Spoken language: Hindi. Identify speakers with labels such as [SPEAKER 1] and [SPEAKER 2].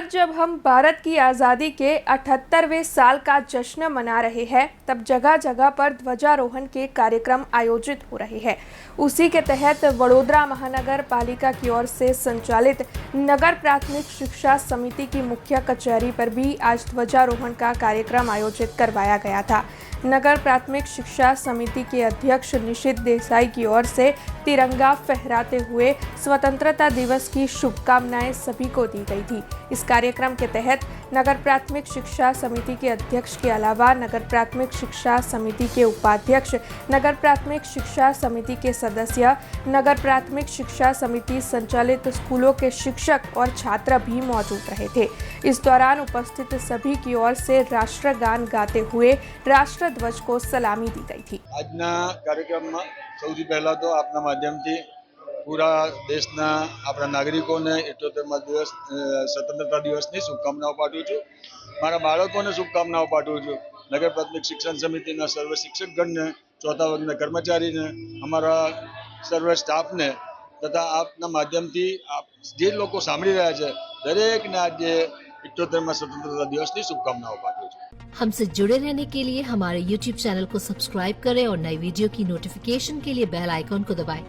[SPEAKER 1] पर जब हम भारत की आज़ादी के 78वें साल का जश्न मना रहे हैं, तब जगह जगह पर ध्वजारोहण के कार्यक्रम आयोजित हो रहे हैं। उसी के तहत वडोदरा महानगर पालिका की ओर से संचालित नगर प्राथमिक शिक्षा समिति की मुख्य कचहरी पर भी आज ध्वजारोहण का कार्यक्रम आयोजित करवाया गया था। नगर प्राथमिक शिक्षा समिति के अध्यक्ष निशित देसाई की ओर से तिरंगा फहराते हुए स्वतंत्रता दिवस की शुभकामनाएं सभी को दी गई थी। इस कार्यक्रम के तहत नगर प्राथमिक शिक्षा समिति के अध्यक्ष के अलावा नगर प्राथमिक शिक्षा समिति के उपाध्यक्ष, नगर प्राथमिक शिक्षा समिति के सदस्य, नगर प्राथमिक शिक्षा समिति संचालित स्कूलों के शिक्षक और छात्र भी मौजूद रहे थे। इस दौरान उपस्थित सभी की ओर से राष्ट्रगान गाते हुए राष्ट्र ध्वज को सलामी दी गई थी।
[SPEAKER 2] આજના કાર્યક્રમમાં સૌથી પહેલા તો આપના માધ્યમથી પૂરા દેશના આપણા નાગરિકોને 78મા દિવસ સ્વતંત્રતા દિવસની શુભકામનાઓ પાઠવું છું। મારા બાળકોને શુભકામનાઓ પાઠવું છું। નગર પ્રાથમિક શિક્ષણ સમિતિના સર્વ શિક્ષકગણને, ચોથા વર્ગના કર્મચારીને, અમારા સર્વ સ્ટાફને તથા આપના માધ્યમથી જે લોકો સાંભળી રહ્યા છે દરેકને આજે 78મા સ્વતંત્રતા દિવસની શુભકામનાઓ પાઠવું છું।
[SPEAKER 3] हमसे जुड़े रहने के लिए हमारे YouTube चैनल को सब्सक्राइब करें और नई वीडियो की नोटिफिकेशन के लिए बेल आइकॉन को दबाएं।